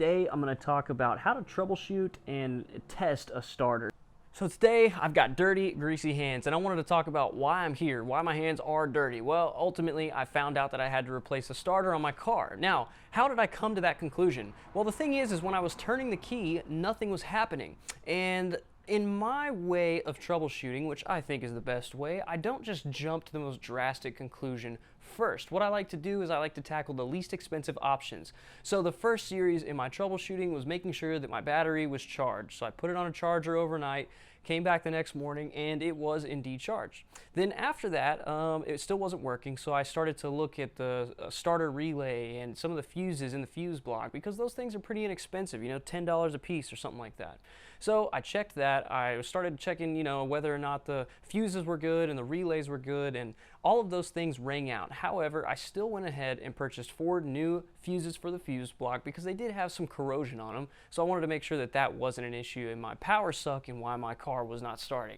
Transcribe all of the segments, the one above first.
today I'm going to talk about how to troubleshoot and test a starter. So today I've got dirty, greasy hands, and I wanted to talk about why I'm here, why my hands are dirty. Well, ultimately I found out that I had to replace a starter on my car. Now, how did I come to that conclusion? Well, the thing is when I was turning the key, nothing was happening. And in my way of troubleshooting, which I think is the best way, I don't just jump to the most drastic conclusion first. What I like to do is I like to tackle the least expensive options. So the first series in my troubleshooting was making sure that my battery was charged. So I put it on a charger overnight, came back the next morning, and it was indeed charged. Then after that, it still wasn't working, so I started to look at the starter relay and some of the fuses in the fuse block, because those things are pretty inexpensive, you know, $10 a piece or something like that. So I checked that. I started checking, you know, whether or not the fuses were good and the relays were good, and all of those things rang out. However, I still went ahead and purchased 4 new fuses for the fuse block because they did have some corrosion on them, so I wanted to make sure that that wasn't an issue in my power suck and why my car was not starting.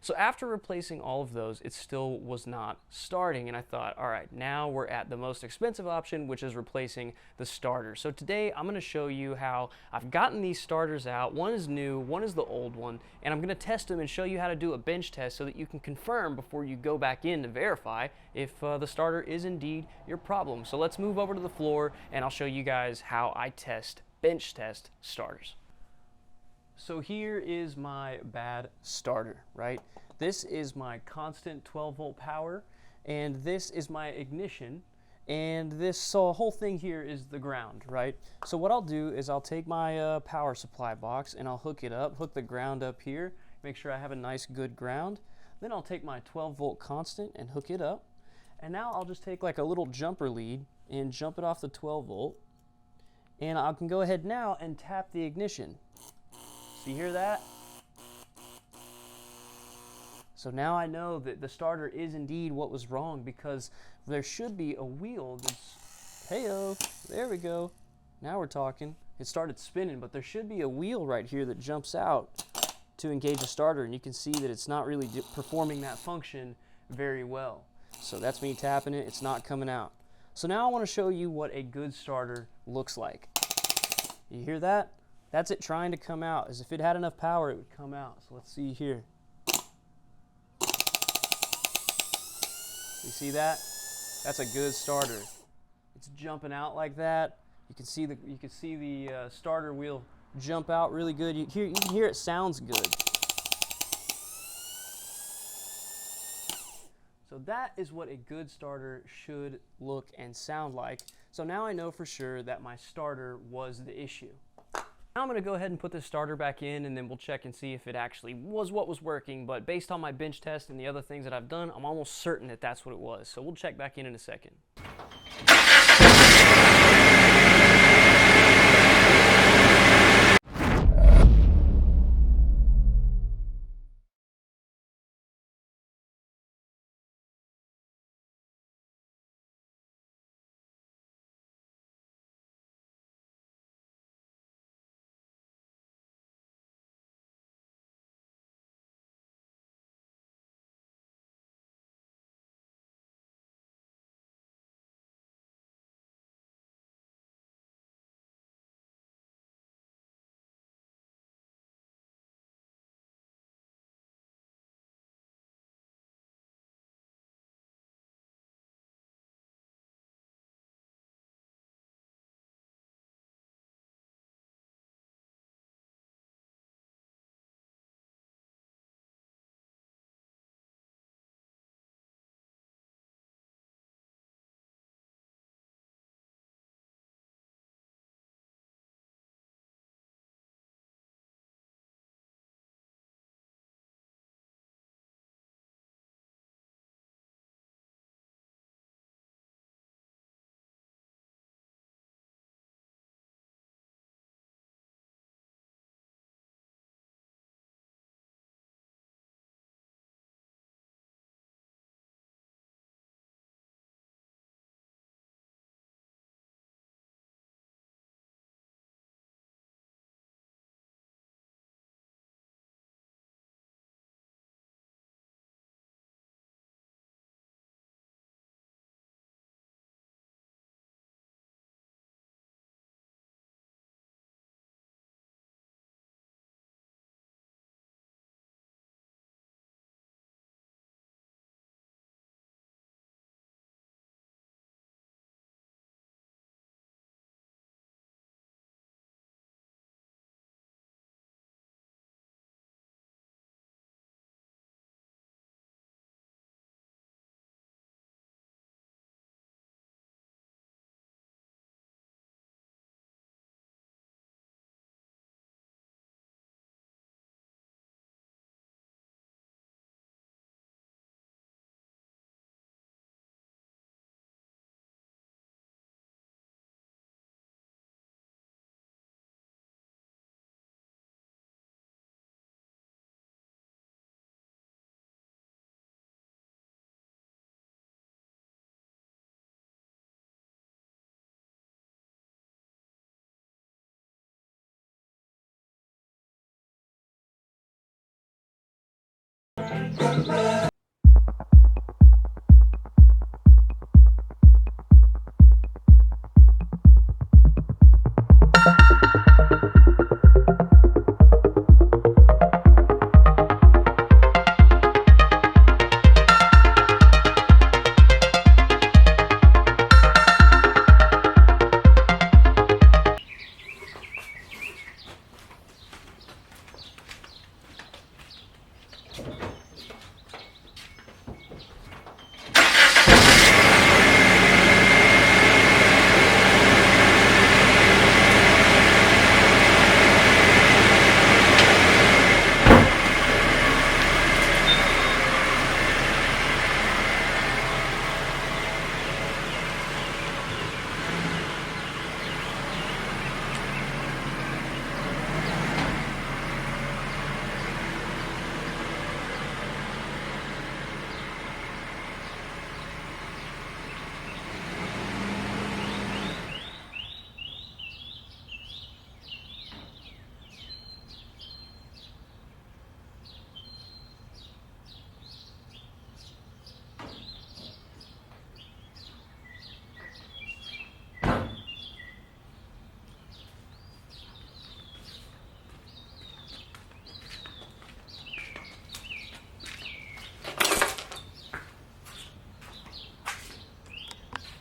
So after replacing all of those, it still was not starting, and I thought, all right, now we're at the most expensive option, which is replacing the starter. So today I'm going to show you how I've gotten these starters out. One is new, one is the old one, and I'm going to test them and show you how to do a bench test so that you can confirm before you go back in to verify if the starter is indeed your problem. So let's move over to the floor and I'll show you guys how I bench test starters. So here is my bad starter, right? This is my constant 12-volt power, and this is my ignition, and this whole thing here is the ground, right? So what I'll do is I'll take my power supply box and I'll hook it up, hook the ground up here, make sure I have a nice good ground. Then I'll take my 12-volt constant and hook it up, and now I'll just take like a little jumper lead and jump it off the 12-volt, and I can go ahead now and tap the ignition. So you hear that? So now I know that the starter is indeed what was wrong, because there should be a wheel that's, hey-oh, there we go. Now we're talking. It started spinning, but there should be a wheel right here that jumps out to engage the starter, and you can see that it's not really performing that function very well. So that's me tapping it, it's not coming out. So now I want to show you what a good starter looks like. You hear that? That's it trying to come out. As if it had enough power, it would come out. So let's see here. You see that? That's a good starter. It's jumping out like that. You can see the starter wheel jump out really good. You can hear it sounds good. So that is what a good starter should look and sound like. So now I know for sure that my starter was the issue. Now I'm going to go ahead and put this starter back in, and then we'll check and see if it actually was what was working. But based on my bench test and the other things that I've done, I'm almost certain that that's what it was. So we'll check back in a second.